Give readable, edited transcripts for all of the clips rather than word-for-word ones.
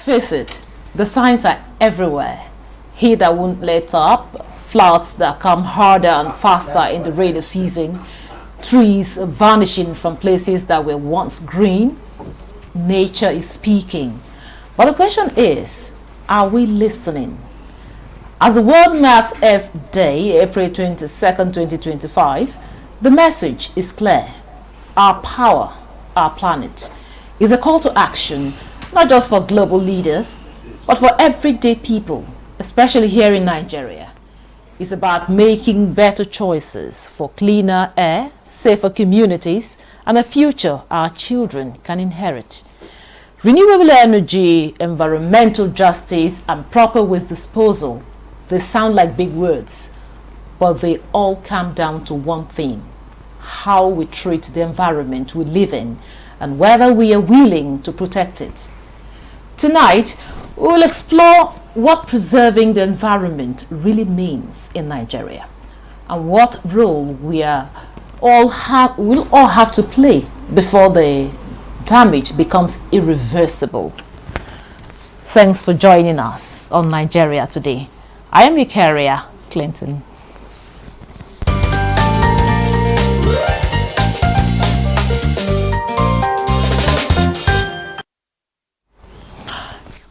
face it, the signs are everywhere. Heat that won't let up, floods that come harder and faster in the rainy season, trees vanishing from places that were once green. Nature is speaking. But the question is, are we listening? As the world marks Earth Day, April 22nd, 2025, the message is clear. Our power, our planet, is a call to action, not just for global leaders, but for everyday people, especially here in Nigeria. It's about making better choices for cleaner air, safer communities, and a future our children can inherit. Renewable energy, environmental justice, and proper waste disposal, they sound like big words, but they all come down to one thing: how we treat the environment we live in and whether we are willing to protect it. Tonight, we will explore what preserving the environment really means in Nigeria and what role we'll all have to play before the damage becomes irreversible. Thanks for joining us on Nigeria Today. I am your carrier, Clinton.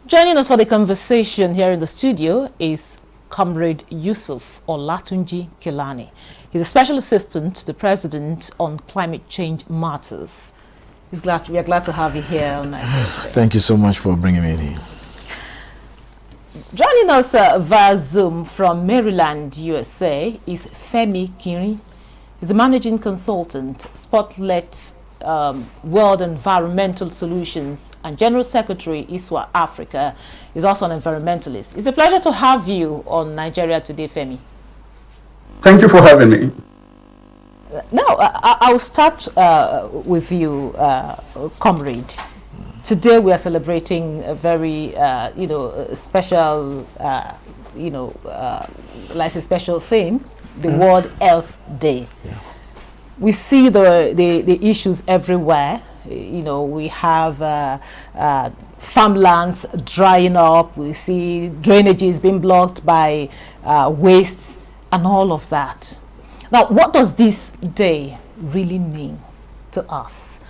Joining us for the conversation here in the studio is Comrade Yusuf Olatunji Kelani. He's a special assistant to the President on climate change matters. We are glad to have you here on Nigeria Today. Thank you so much for bringing me in. Joining us via Zoom from Maryland, USA is Femi Kiri. He's a managing consultant, Spotlight World Environmental Solutions, and General Secretary, ISWA Africa. He's also an environmentalist. It's a pleasure to have you on Nigeria Today, Femi. Thank you for having me. Now, I'll start with you, Comrade. Today we are celebrating a very, special, like a special thing, the World Health Day. Yeah. We see the issues everywhere. We have farmlands drying up. We see drainages being blocked by wastes and all of that. Now, what does this day really mean to us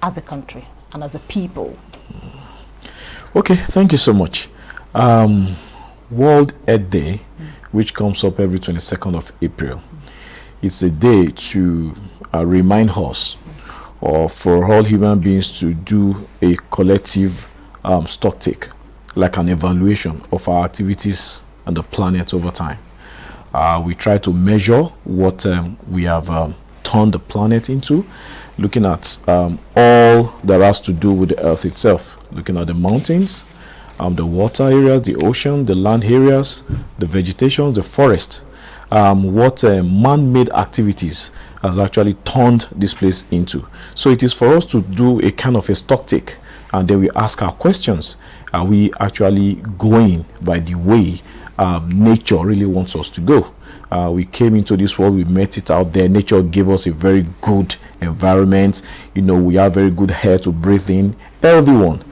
as a country and as a people? Okay, thank you so much. World Earth Day, which comes up every 22nd of April. It's a day to remind us, or for all human beings to do a collective stock take, like an evaluation of our activities on the planet over time. We try to measure what we have turned the planet into, looking at all that has to do with the earth itself, looking at the mountains, the water areas, the ocean, the land areas, the vegetation, the forest, what man-made activities has actually turned this place into. So it is for us to do a kind of a stock take, and then we ask our questions. Are we actually going by the way nature really wants us to go? We came into this world, we met it out there. Nature gave us a very good environment. We have very good air to breathe in, healthy one.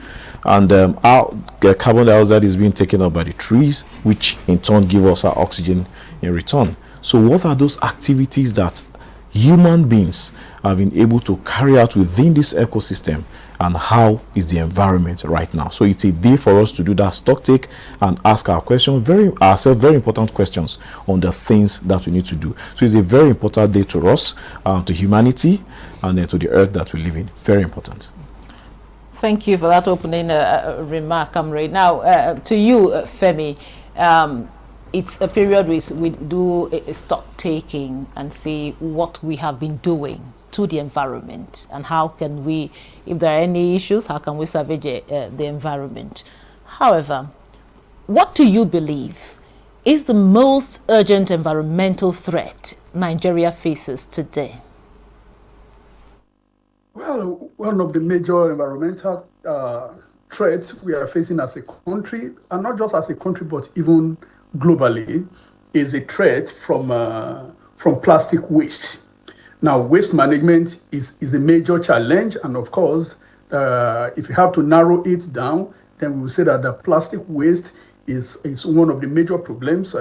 And our carbon dioxide is being taken up by the trees, which in turn give us our oxygen in return. So what are those activities that human beings have been able to carry out within this ecosystem, and how is the environment right now? So it's a day for us to do that stock take and ask our question, very important questions on the things that we need to do. So it's a very important day to us, to humanity, and then to the earth that we live in. Very important. Thank you for that opening remark, Comrade. Now, to you, Femi, it's a period we do a stock taking and see what we have been doing to the environment and how can we, if there are any issues, how can we salvage the environment. However, what do you believe is the most urgent environmental threat Nigeria faces today? Well, one of the major environmental threats we are facing as a country, and not just as a country, but even globally, is a threat from plastic waste. Now, waste management is a major challenge, and of course, if you have to narrow it down, then we will say that the plastic waste is one of the major problems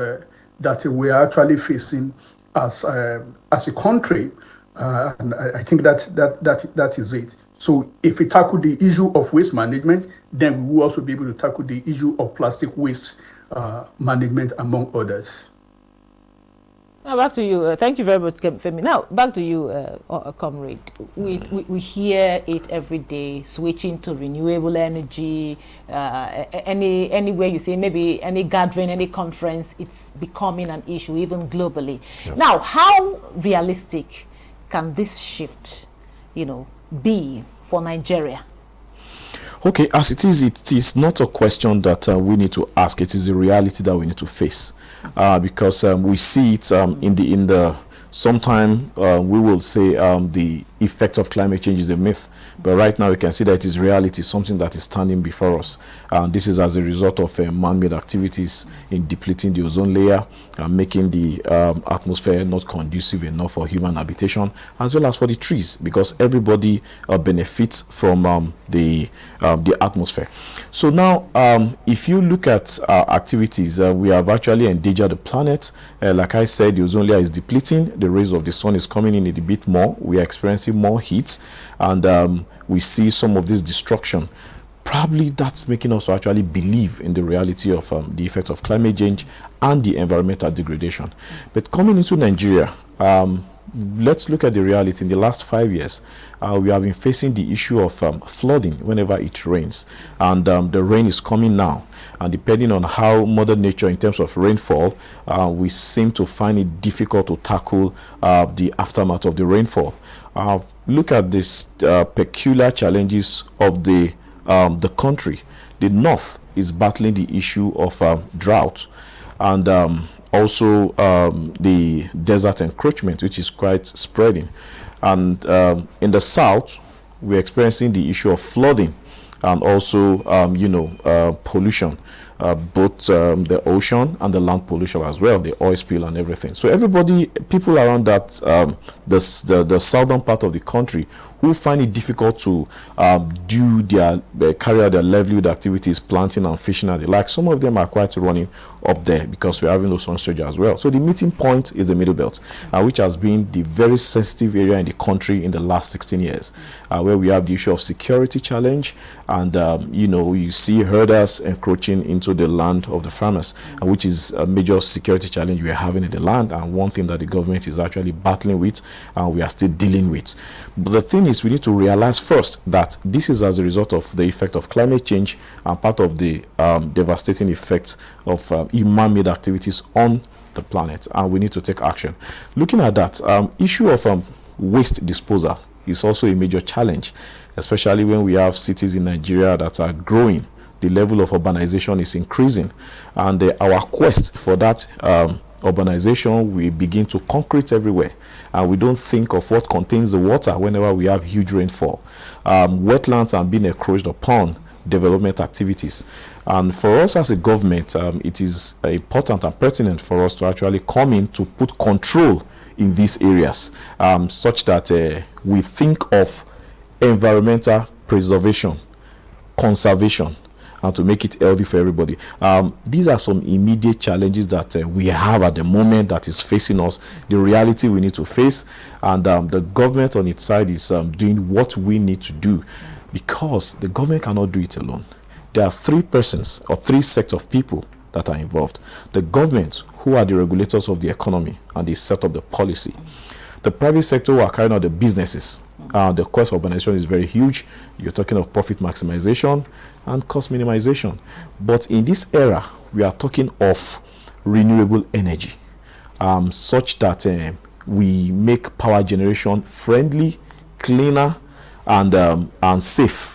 that we are actually facing as a country. And I think that is it. So if we tackle the issue of waste management, then we will also be able to tackle the issue of plastic waste management, among others. Now back to you. Thank you very much, Femi. Now back to you, comrade. We hear it every day, switching to renewable energy. Anywhere you see, maybe any gathering, any conference, it's becoming an issue, even globally. Yep. Now, how realistic can this shift, be for Nigeria? Okay, as it is not a question that we need to ask. It is a reality that we need to face, because we see it in the. Sometime we will say the effect of climate change is a myth, but right now we can see that it is reality, something that is standing before us. This is as a result of man-made activities in depleting the ozone layer, making the atmosphere not conducive enough for human habitation, as well as for the trees, because everybody benefits from the atmosphere. So now, if you look at activities, we have actually endangered the planet. Like I said, the ozone layer is depleting. The rays of the sun is coming in a bit more. We are experiencing more heat, and we see some of this destruction. Probably that's making us actually believe in the reality of the effect of climate change and the environmental degradation. But coming into Nigeria, let's look at the reality. In the last 5 years, we have been facing the issue of flooding whenever it rains, and the rain is coming now, and depending on how Mother Nature in terms of rainfall, we seem to find it difficult to tackle the aftermath of the rainfall. Look at this peculiar challenges of the country. The north is battling the issue of drought, and also the desert encroachment, which is quite spreading. And in the south, we're experiencing the issue of flooding and also, pollution, both the ocean and the land pollution as well, the oil spill and everything. So people around that, the southern part of the country, who find it difficult to carry out their livelihood activities, planting and fishing and the like. Some of them are quite running up there because we're having those on stage as well. So the meeting point is the Middle Belt, which has been the very sensitive area in the country in the last 16 years, where we have the issue of security challenge, and you see herders encroaching into the land of the farmers, which is a major security challenge we are having in the land, and one thing that the government is actually battling with, and we are still dealing with. But the thing is, we need to realize first that this is as a result of the effect of climate change and part of the devastating effects of human-made activities on the planet, and we need to take action. Looking at that issue of waste disposal is also a major challenge, especially when we have cities in Nigeria that are growing. The level of urbanization is increasing, and our quest for that urbanization, we begin to concrete everywhere, and we don't think of what contains the water whenever we have huge rainfall. Wetlands are being encroached upon, development activities, and for us as a government, it is important and pertinent for us to actually come in to put control in these areas, such that we think of environmental preservation, conservation, and to make it healthy for everybody. These are some immediate challenges that we have at the moment that is facing us, the reality we need to face, and the government on its side is doing what we need to do, because the government cannot do it alone. There are three persons or three sets of people that are involved. The government, who are the regulators of the economy and they set up the policy. The private sector, who are carrying out the businesses. The cost of urbanization is very huge. You're talking of profit maximization and cost minimization. But in this era, we are talking of renewable energy, such that we make power generation friendly, cleaner, and safe.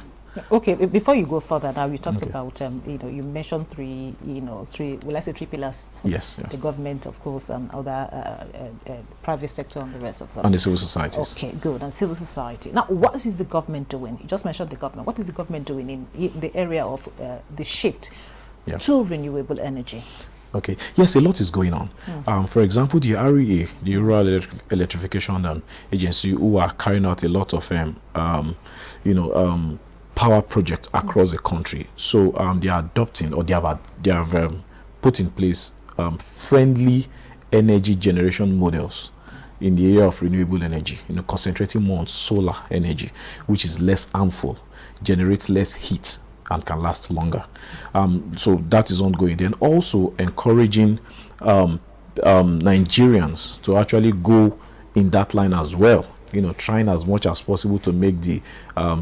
Okay, before you go further, now you talked about you mentioned three pillars. Yes. Yeah. The government, of course, and other private sector and the rest of them. And the civil societies. Okay, good. And civil society. Now, what is the government doing? You just mentioned the government. What is the government doing in the area of the shift to renewable energy? Okay. Yes, a lot is going on. For example, the REA, the Rural Electrification Agency, who are carrying out a lot of power projects across the country. So they are adopting, or they have put in place friendly energy generation models in the area of renewable energy, concentrating more on solar energy, which is less harmful, generates less heat, and can last longer. So that is ongoing. Then also encouraging Nigerians to actually go in that line as well, trying as much as possible to make the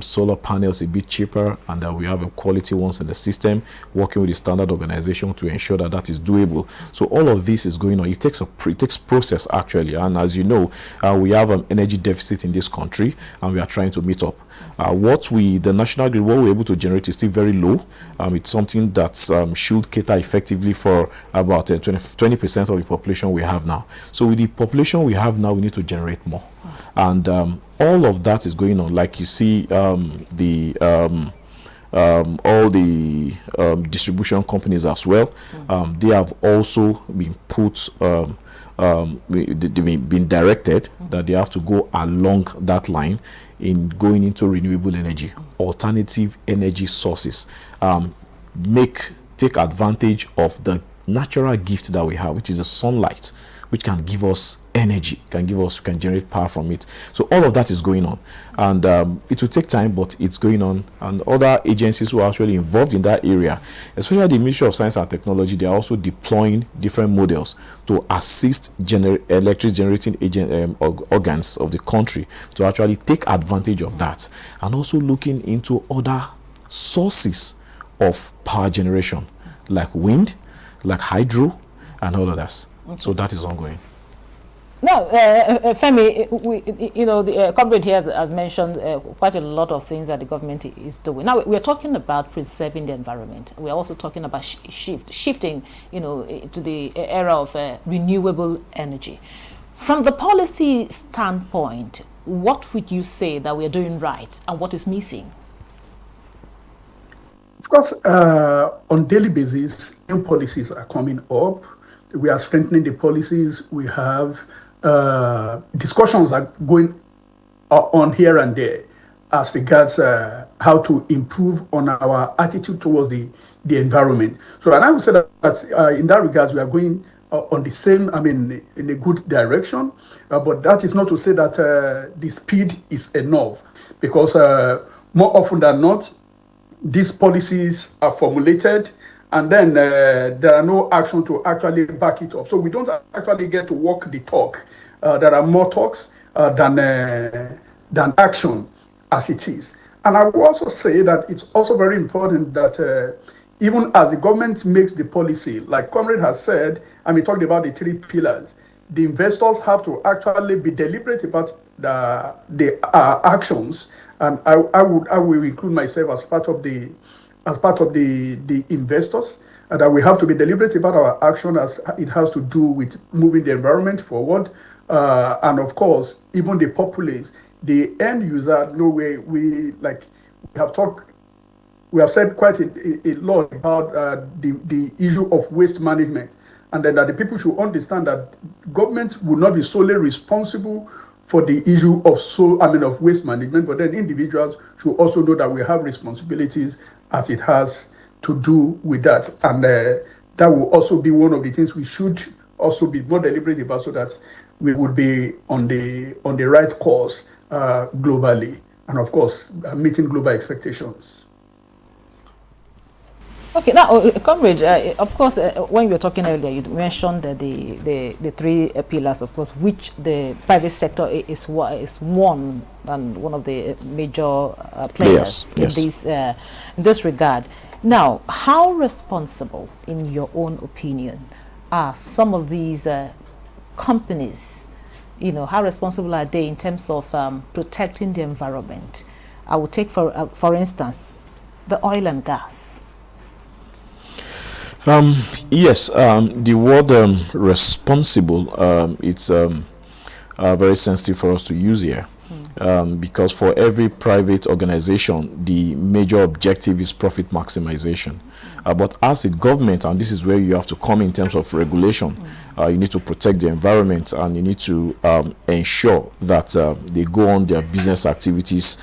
solar panels a bit cheaper, and that we have a quality ones in the system, working with the standard organization to ensure that that is doable. So all of this is going on. It takes process actually, and as you know, we have an energy deficit in this country, and we are trying to meet up. The national grid, what we're able to generate is still very low. It's something that should cater effectively for about 20% of the population we have now. So with the population we have now, we need to generate more. And all of that is going on. Like you see, all the distribution companies as well, they have also been been directed that they have to go along that line in going into renewable energy, alternative energy sources, take advantage of the natural gift that we have, which is the sunlight, which can give us energy, can generate power from it. So all of that is going on, and it will take time, but it's going on. And other agencies who are actually involved in that area, especially the Ministry of Science and Technology, they are also deploying different models to assist electric generating organs of the country to actually take advantage of that, and also looking into other sources of power generation, like wind, like hydro, and all of that. Okay. So that is ongoing. Now, Femi, the comrade here has mentioned quite a lot of things that the government is doing. Now, we're talking about preserving the environment. We're also talking about shifting, to the era of renewable energy. From the policy standpoint, what would you say that we're doing right and what is missing? Of course, on daily basis, new policies are coming up. We are strengthening the policies. We have discussions are going on here and there as regards how to improve on our attitude towards the environment. So, and I would say that in that regards, we are going on the same, in a good direction. But that is not to say that the speed is enough, because more often than not, these policies are formulated, and then there are no action to actually back it up. So we don't actually get to walk the talk. There are more talks than action as it is. And I will also say that it's also very important that even as the government makes the policy, like Comrade has said, and we talked about the 3 pillars, the investors have to actually be deliberate about the actions. And I will include myself as part of the investors, and that we have to be deliberate about our action as it has to do with moving the environment forward. And of course, even the populace, the end user, we have said quite a lot about the issue of waste management, and then that the people should understand that government will not be solely responsible for the issue of waste management, but then individuals should also know that we have responsibilities as it has to do with that. And that will also be one of the things we should also be more deliberate about, so that we would be on the right course globally, and of course meeting global expectations. Okay, now, comrade, of course, when we were talking earlier, you mentioned that the 3 pillars, of course, which the private sector is one and one of the major players in this regard. Now, how responsible, in your own opinion, are some of these companies? How responsible are they in terms of protecting the environment? I would take, for instance, the oil and gas. Yes, the word responsible, it's very sensitive for us to use here, because for every private organization, the major objective is profit maximization. But as a government, and this is where you have to come in terms of regulation, you need to protect the environment, and you need to ensure that they go on their business activities,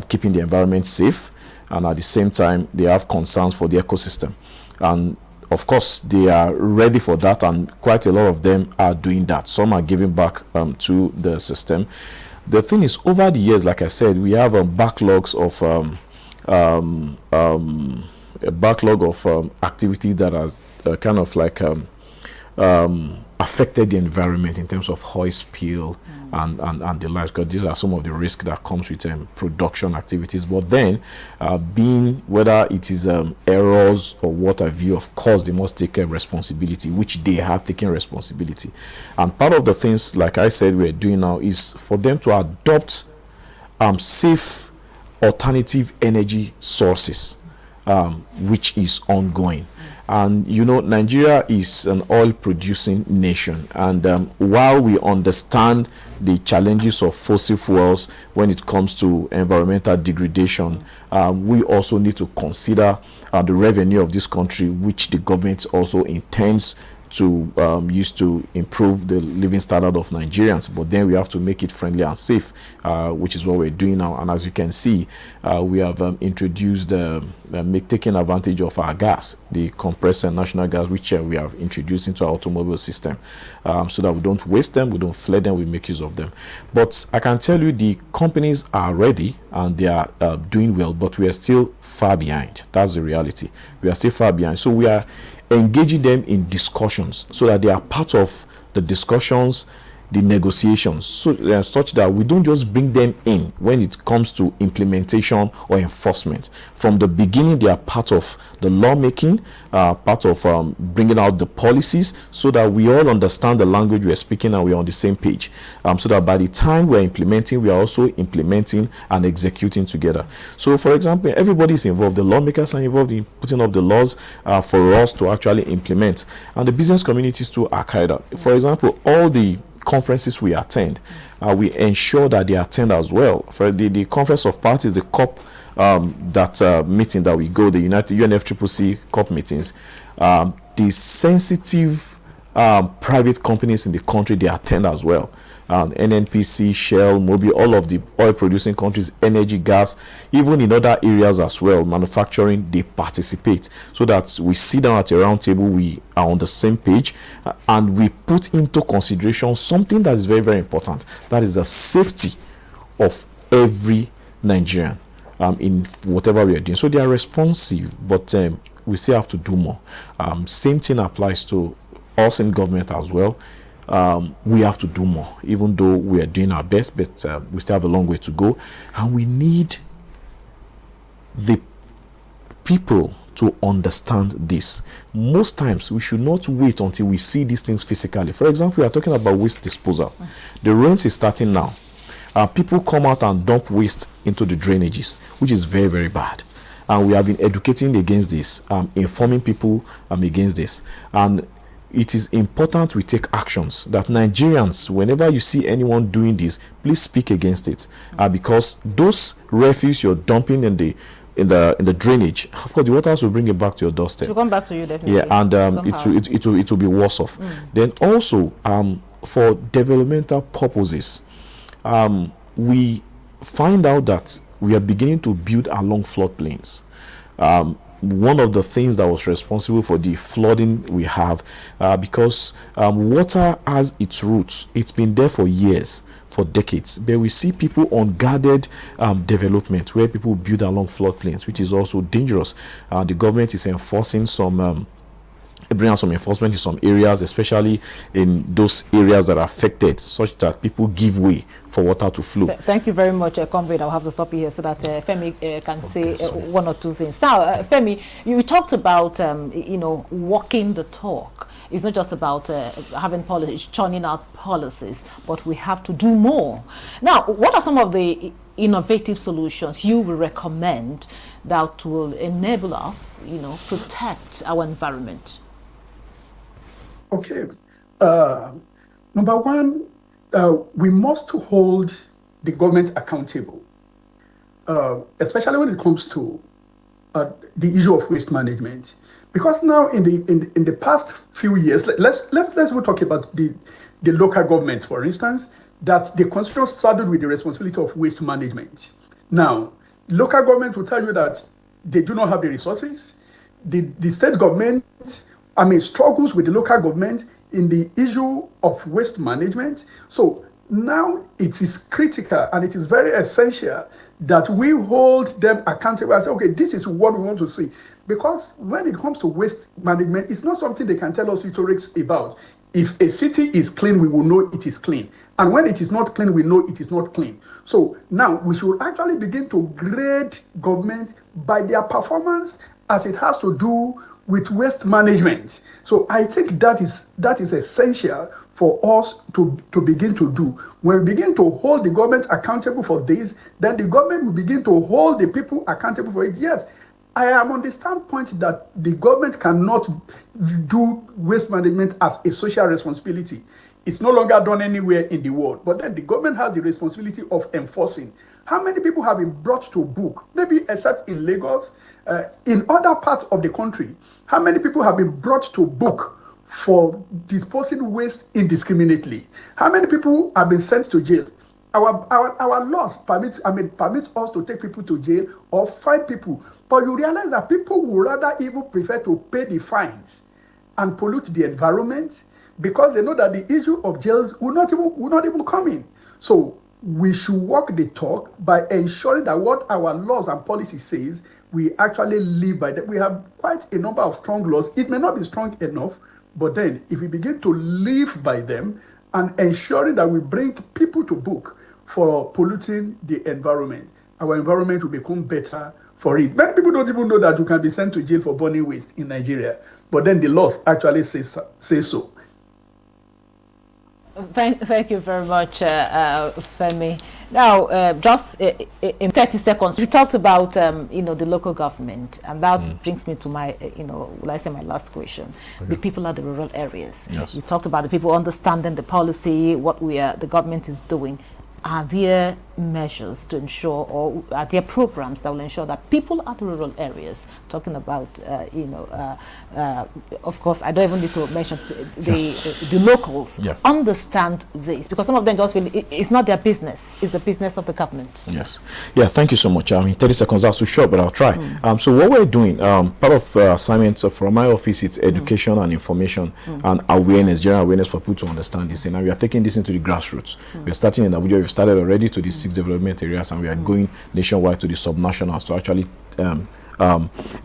keeping the environment safe, and at the same time, they have concerns for the ecosystem. And of course, they are ready for that, and quite a lot of them are doing that. Some are giving back to the system. The thing is, over the years, like I said, we have backlogs of a backlog of activities that are kind of like affected the environment in terms of oil spill and the like, because these are some of the risks that comes with production activities. But then, being whether it is errors or what have you, of course, they must take responsibility, which they have taken responsibility. And part of the things, like I said, we're doing now is for them to adopt safe alternative energy sources, which is ongoing. And you know, Nigeria is an oil producing nation, and while we understand the challenges of fossil fuels when it comes to environmental degradation, we also need to consider the revenue of this country, which the government also intends to use to improve the living standard of Nigerians. But then we have to make it friendly and safe, which is what we're doing now. And as you can see, we have introduced taking advantage of our gas, the compressed national gas, which we have introduced into our automobile system, so that we don't waste them, we don't flood them, we make use of them. But I can tell you the companies are ready and they are doing well, but we are still far behind. That's the reality. We are still far behind. So we are engaging them in discussions so that they are part of the discussions, the negotiations, so such that we don't just bring them in when it comes to implementation or enforcement. From the beginning, they are part of the lawmaking, part of bringing out the policies, so that we all understand the language we are speaking and we are on the same page, so that by the time we are implementing, we are also implementing and executing together. So for example, everybody is involved. The lawmakers are involved in putting up the laws for us to actually implement, and the business communities too are carried out. For example, all the conferences we attend, we ensure that they attend as well. For the Conference of Parties, the COP meeting that we go, the United UNFCCC COP meetings, the sensitive private companies in the country, they attend as well. NNPC, Shell, Mobil, all of the oil producing countries, energy, gas, even in other areas as well, manufacturing, they participate, so that we sit down at a round table, we are on the same page, and we put into consideration something that is very, very important. That is the safety of every Nigerian in whatever we are doing. So they are responsive, but we still have to do more. Same thing applies to us in government as well. We have to do more, even though we are doing our best, but we still have a long way to go, and we need the people to understand this. Most times we should not wait until we see these things physically. For example, we are talking about waste disposal. The rains is starting now. People come out and dump waste into the drainages, which is very, very bad, and we have been educating against this, informing people against this. And it is important we take actions, that Nigerians, whenever you see anyone doing this, please speak against it, because those refuse you're dumping in the drainage, of course the waters will bring it back to your doorstep. To come back to you, definitely. Yeah, and it will be worse off. Then also for developmental purposes, we find out that we are beginning to build along floodplains. One of the things that was responsible for the flooding we have, because water has its roots. It's been there for years, for decades, but we see people unguarded development where people build along floodplains, which is also dangerous. The government is enforcing bring out some enforcement in some areas, especially in those areas that are affected, such that people give way for water to flow. Thank you very much, Comrade. I'll have to stop you here so that Femi can say one or two things. Now, Femi, you talked about walking the talk. It's not just about having policies, churning out policies, but we have to do more. Now, what are some of the innovative solutions you will recommend that will enable us, protect our environment? Okay. Number one, we must hold the government accountable, especially when it comes to the issue of waste management. Because now, in the past few years, let's talk about the local governments, for instance, that the constitution saddled with the responsibility of waste management. Now, local government will tell you that they do not have the resources. The state government, struggles with the local government in the issue of waste management. So now it is critical and it is very essential that we hold them accountable and say, okay, this is what we want to see. Because when it comes to waste management, it's not something they can tell us rhetorics about. If a city is clean, we will know it is clean. And when it is not clean, we know it is not clean. So now we should actually begin to grade government by their performance as it has to do with waste management. So I think that is essential for us to begin to do. When we begin to hold the government accountable for this, then the government will begin to hold the people accountable for it. Yes, I am on the standpoint that the government cannot do waste management as a social responsibility. It's no longer done anywhere in the world, but then the government has the responsibility of enforcing. How many people have been brought to book, maybe except in Lagos, in other parts of the country? How many people have been brought to book for disposing waste indiscriminately? How many people have been sent to jail? Our laws permit us to take people to jail or fine people, but you realize that people would rather even prefer to pay the fines and pollute the environment because they know that the issue of jails will not even come in. So we should walk the talk by ensuring that what our laws and policy says, we actually live by that. We have quite a number of strong laws. It may not be strong enough, but then if we begin to live by them and ensuring that we bring people to book for polluting the environment, our environment will become better for it. Many people don't even know that you can be sent to jail for burning waste in Nigeria, but then the laws actually say so. Thank you very much, Femi. Now, just in 30 seconds, we talked about the local government, and that brings me to my my last question. Okay. The people at the rural areas. Yes. You talked about the people understanding the policy, what the government is doing. Are there measures to ensure, or are there programs that will ensure that people at the rural areas, talking about, of course, I don't even need to mention the locals, understand this? Because some of them just feel it's not their business, it's the business of the government. Yes. Yeah, thank you so much. 30 seconds, that's too short, but I'll try. So what we're doing, part of assignments from my office, it's education and information and awareness, general awareness for people to understand this. And we are taking this into the grassroots. We're starting in Abuja, we've started already to the 6 development areas, and we are going nationwide to the subnationals to actually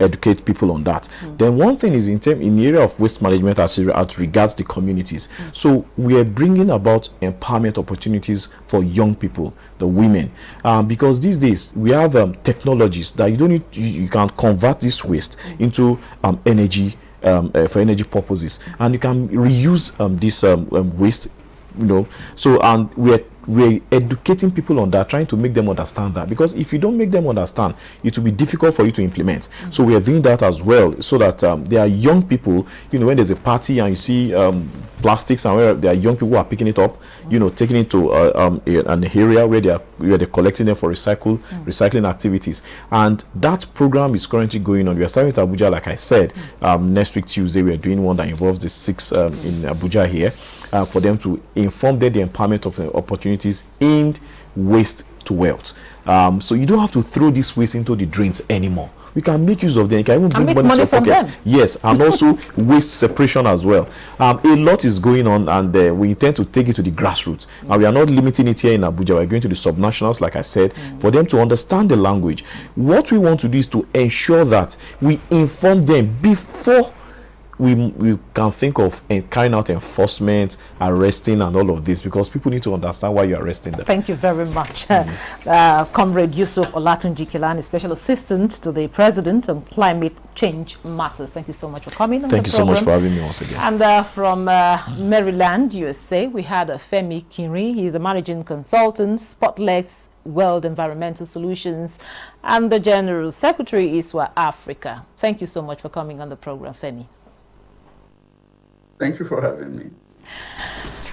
educate people on that. Then one thing is in the area of waste management as regards the communities. So we are bringing about empowerment opportunities for young people, the women, because these days we have technologies that you don't need. You can convert this waste into energy for energy purposes, and you can reuse this waste. So and we're educating people on that, trying to make them understand that, because if you don't make them understand, it will be difficult for you to implement. So we are doing that as well, so that there are young people, when there's a party and you see plastics, and where there are young people who are picking it up, taking it to an area where they're collecting them for recycling activities. And that program is currently going on. We are starting with Abuja, like I said. Next week Tuesday we are doing one that involves the 6 in Abuja here, for them to inform them the empowerment of the opportunities in waste to wealth. So you don't have to throw this waste into the drains anymore. We can make use of them. You can even bring money to your pocket. Yes, and also waste separation as well. A lot is going on, and we intend to take it to the grassroots. And we are not limiting it here in Abuja. We're going to the subnationals, like I said, for them to understand the language. What we want to do is to ensure that we inform them before we can think of carrying out enforcement, arresting, and all of this, because people need to understand why you're arresting them. Thank you very much. Comrade Yusuf Olatunji Kilani, Special Assistant to the President on Climate Change Matters. Thank you so much for coming on Thank the you program. so much for having me once again. And from Maryland, USA, we had Femi Kinri. He's the Managing Consultant, Spotless World Environmental Solutions, and the General Secretary, ISWA Africa. Thank you so much for coming on the program, Femi. Thank you for having me.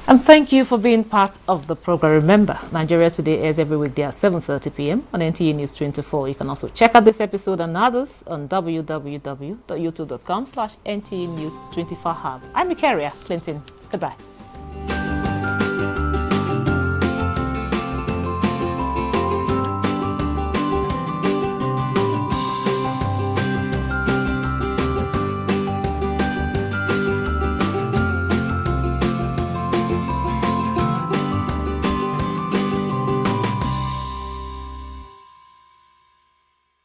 And thank you for being part of the program. Remember, Nigeria Today airs every weekday at 7:30 p.m. on NTA News 24. You can also check out this episode and others on www.youtube.com/NTA News 24 Hub. I'm Ikaria Clinton. Goodbye.